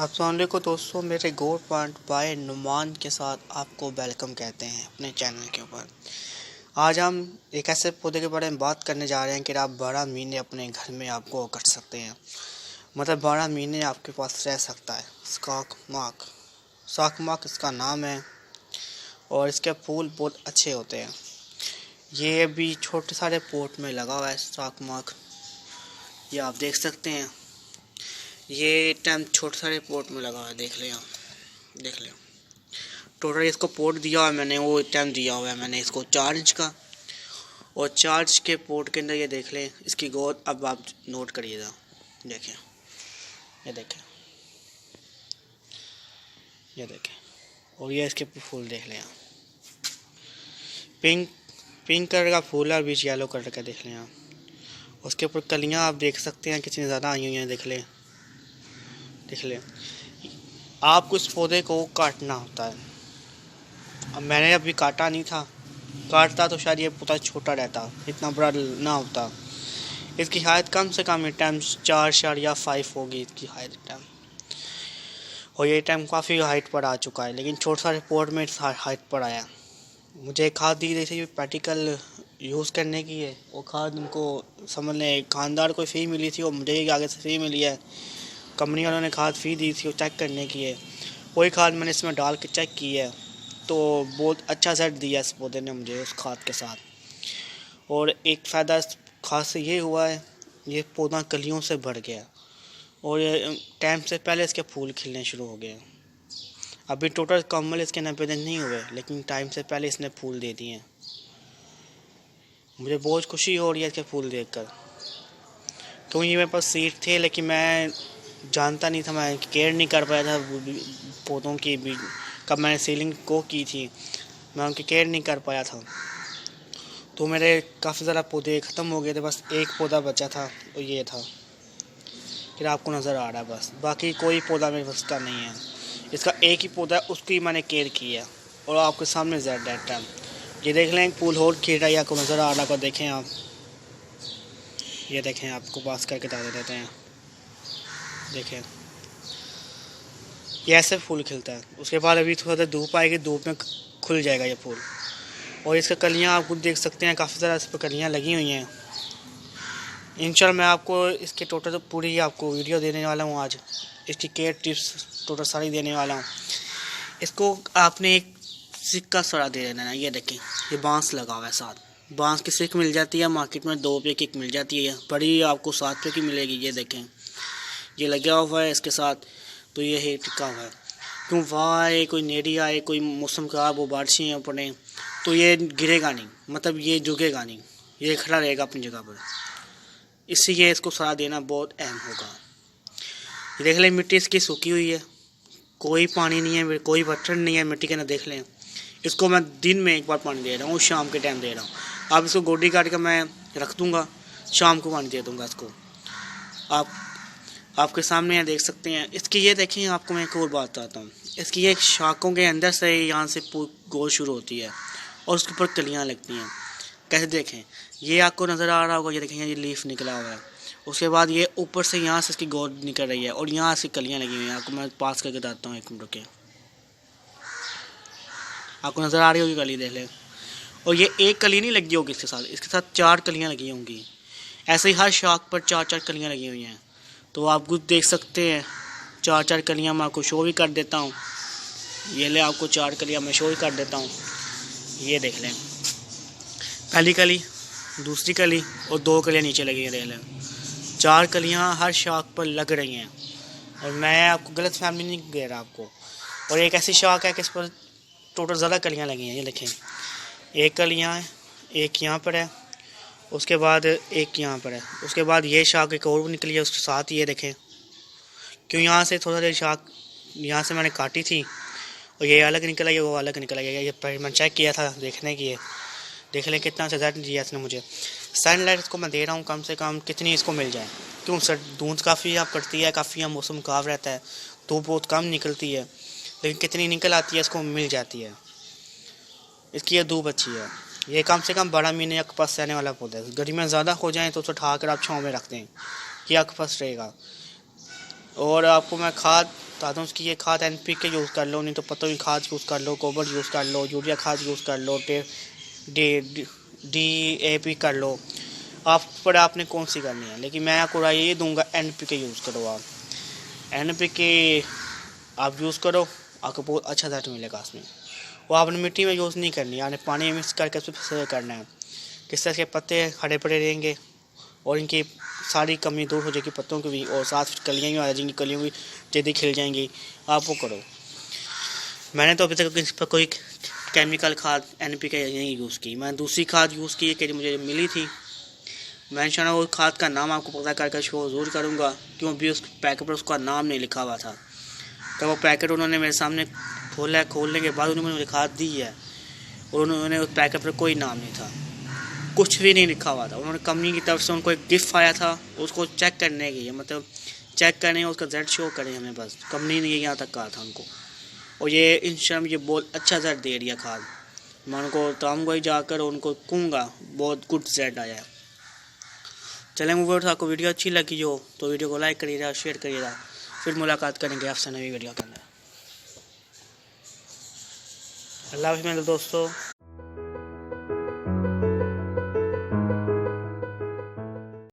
अस्सलाम वालेकुम दोस्तों, मेरे गोड पॉइंट बाय नुमान के साथ आपको वेलकम कहते हैं अपने चैनल के ऊपर। आज हम एक ऐसे पौधे के बारे में बात करने जा रहे हैं कि आप 12 महीने अपने घर में आपको कर सकते हैं। मतलब 12 महीने आपके पास रह सकता है। साकमाक इसका नाम है और इसके फूल बहुत अच्छे होते हैं। ये अभी छोटे सारे पोट में लगा हुआ है साकमाक, ये आप देख सकते हैं। ये टाइम छोटे सारे पोट में लगा हुआ है, देख ले टोटल इसको पोट दिया हुआ है मैंने, वो टाइम दिया हुआ है मैंने इसको 4 इंच का। और 4 इंच के पोट के अंदर ये देख लें इसकी ग्रोथ। अब आप नोट करिएगा, देखें, ये देखें और ये इसके फूल देख लें आप। पिंक कलर का फूल है और बीच येलो कलर का, देख लें आप। उसके ऊपर कलियाँ आप देख सकते हैं कितनी ज़्यादा आई हुई हैं, देख लें। आपको इस पौधे को काटना होता है। अब मैंने अभी काटा नहीं था, काटता तो शायद ये पौधा छोटा रहता, इतना बड़ा ना होता। इसकी हाइट कम से कम ये टाइम 4.5 होगी इसकी हाइट टाइम। और ये टाइम काफ़ी हाइट पर आ चुका है, लेकिन छोटे सारे पोट में हाइट पर आया। मुझे खाद दी गई थी प्रैक्टिकल यूज़ करने की है। वो खाद उनको समझ लें खानदार को फ़ी मिली थी और मुझे आगे से फ़ी मिली है। कंपनी वालों ने खाद फ़ी दी थी वो चेक करने की है। वही खाद मैंने इसमें डाल के चेक की है, तो बहुत अच्छा सेट दिया इस पौधे ने मुझे उस खाद के साथ। और एक फ़ायदा खास से ये हुआ है, ये पौधा कलियों से भर गया और ये टाइम से पहले इसके फूल खिलने शुरू हो गए। अभी टोटल कमल इसके 90 दिन नहीं हुए, लेकिन टाइम से पहले इसने फूल दे दिए हैं। मुझे बहुत खुशी हो रही है इसके फूल देखकर, क्योंकि मेरे पास सीड थे लेकिन मैं जानता नहीं था, मैं केयर नहीं कर पाया था पौधों की भी। कब मैंने सीलिंग को की थी मैं उनकी केयर नहीं कर पाया था, तो मेरे काफ़ी ज़्यादा पौधे ख़त्म हो गए थे। बस एक पौधा बचा था, तो ये था, फिर आपको नज़र आ रहा है बस। बाकी कोई पौधा मेरे पास का नहीं है। इसका एक ही पौधा है, उसकी मैंने केयर की है और आपके सामने ज़्यादा डेट टाइम ये देख लें। एक फूल और खिल रहा है, आपको नज़र आ रहा है, देखें आप, ये देखें, आपको पास करके बता देते हैं, देखें ये ऐसे फूल खिलता है। उसके बाद अभी थोड़ा सा धूप आएगी, धूप में खुल जाएगा ये फूल। और इसका कलियां आप खुद देख सकते हैं, काफ़ी ज़्यादा इस पर कलियां लगी हुई हैं। इंशाल्लाह मैं आपको इसके टोटल पूरी आपको वीडियो देने वाला हूँ आज। इसकी केयर टिप्स टोटल सारी देने वाला हूँ। इसको आपने एक सिक्का सड़ा दे देना है। ये देखें, ये बांस लगा हुआ है साथ, बांस की सिक मिल जाती है मार्केट में, 2 रुपये की मिल जाती है, बड़ी आपको 7 रुपये की मिलेगी। ये देखें, ये लगा हुआ है इसके साथ, तो ये है टिका हुआ है। क्यों वहाँ आए, कोई नेड़ी आए, कोई मौसम खराब हो, बारिशें पड़े, तो ये गिरेगा नहीं, मतलब ये झुकेगा नहीं, ये खड़ा रहेगा अपनी जगह पर। इसलिए इसको सलाह देना बहुत अहम होगा। ये देख लें, मिट्टी इसकी सूखी हुई है, कोई पानी नहीं है, कोई वाटर नहीं है मिट्टी के अंदर। देख लें, इसको मैं दिन में एक बार पानी दे रहा हूँ, शाम के टाइम दे रहा हूँ। अब इसको गोडी काट कर मैं रख दूँगा, शाम को पानी दे दूँगा इसको। आपके सामने यहाँ देख सकते हैं। इसकी ये देखें, आपको मैं एक और बात बताता हूँ। इसकी एक शाखों के अंदर से यहाँ से गोल शुरू होती है और उसके ऊपर कलियाँ लगती हैं। कैसे देखें, ये आपको नज़र आ रहा होगा, ये देखें, ये लीफ निकला हुआ है। उसके बाद ये ऊपर से यहाँ से इसकी गोद निकल रही है और यहाँ से कलियाँ लगी हुई हैं। आपको मैं पास करके बताता हूँ, 1 मिनट रुके, आपको नज़र आ रही होगी कली, देख लें। और ये एक कली नहीं लगी होगी इसके साथ 4 कलियाँ लगी होंगी। ऐसे ही हर शाख पर 4-4 कलियाँ लगी हुई हैं, तो आप कुछ देख सकते हैं। 4-4 कलियाँ मैं आपको शो भी कर देता हूँ। ये ले, आपको 4 कलियाँ मैं शो भी कर देता हूँ। ये देख लें, पहली कली, दूसरी कली और 2 कलियाँ नीचे लगी हैं, देख लें। 4 कलियाँ हर शाख पर लग रही हैं और मैं आपको गलत फहमी नहीं दे रहा आपको। और एक ऐसी शाख है कि इस पर टोटल ज़्यादा कलियाँ लगी हैं। ये देखें, एक कलियाँ है, एक यहाँ पर है, उसके बाद एक यहाँ पर है, उसके बाद ये शाख एक और निकली है उसके साथ। ये देखें, क्यों यहाँ से थोड़ा सा शाख यहाँ से मैंने काटी थी और ये अलग निकला, ये वो अलग निकला। ये मैंने चेक किया था देखने की है। देख लें कितना सा रिजल्ट दिया इसने मुझे। सनलाइट इसको मैं दे रहा हूँ कम से कम कितनी इसको मिल जाए, क्यों सर धूप काफ़ी यहाँ पड़ती है, काफ़ी यहाँ मौसम खराब रहता है, धूप बहुत कम निकलती है, लेकिन कितनी निकल आती है इसको मिल जाती है। इसकी ये धूप अच्छी है। ये कम से कम 12 महीने आपके पास रहने वाला पौधा है। गर्मियाँ ज़्यादा हो जाएँ तो उसे उठा कर आप छाँव में रख दें, ये आपके पास रहेगा। और आपको मैं खाद तो उसकी ये खाद NPK यूज़ कर लो, नहीं तो पत्तों की खाद यूज़ कर लो, गोबर यूज़ कर लो, यूरिया खाद यूज़ कर लो, DAP कर लो। आप पर आपने कौन सी करनी है, लेकिन मैं आपको राय ये दूंगा NPK यूज़ करो। आप NPK आप यूज़ करो, आपको बहुत अच्छा रिजल्ट मिलेगा उसमें। वो आपने मिट्टी में यूज़ नहीं करनी, आपने पानी में मिक्स करके उसमें करना है। किस तरह के पत्ते हरे भरे रहेंगे और इनकी सारी कमी दूर हो जाएगी पत्तों की भी, और साथ कलियाँ भी आ जाएंगी, कलियों भी जल्दी खिल जाएंगी। आप वो करो। मैंने तो अभी तक इस पर कोई केमिकल खाद NPK नहीं यूज़ की, मैं दूसरी खाद यूज़ की कि मुझे मिली थी। मैं इंशाल्लाह वो खाद का नाम आपको पता करके शो ज़रूर करूँगा, क्यों भी उस पैकेट पर उसका नाम नहीं लिखा हुआ था। तो वो पैकेट उन्होंने मेरे सामने खोला, खोलने के बाद उन्होंने मुझे खाद दी है और उन्होंने उस पैकेट पर कोई नाम नहीं था, कुछ भी नहीं लिखा हुआ था। उन्होंने कंपनी की तरफ से उनको एक गिफ्ट आया था, उसको चेक करने की, मतलब चेक करने उसका रिजल्ट शो करें हमें, बस कंपनी ने यहाँ तक कहा था उनको। और ये इंशाल्लाह ये बहुत अच्छा रिजल्ट दे रही है खाद। मैं उनको बताऊँगा ही जाकर, उनको कहूँगा बहुत गुड रिजल्ट आया है। चलें व्यूअर्स, आपको वीडियो अच्छी लगी हो तो वीडियो को लाइक करिएगा, शेयर करिएगा। फिर मुलाकात करेंगे आपसे नई वीडियो के अंदर। अल्लाह हाफ़िज़ मेरे दोस्तों।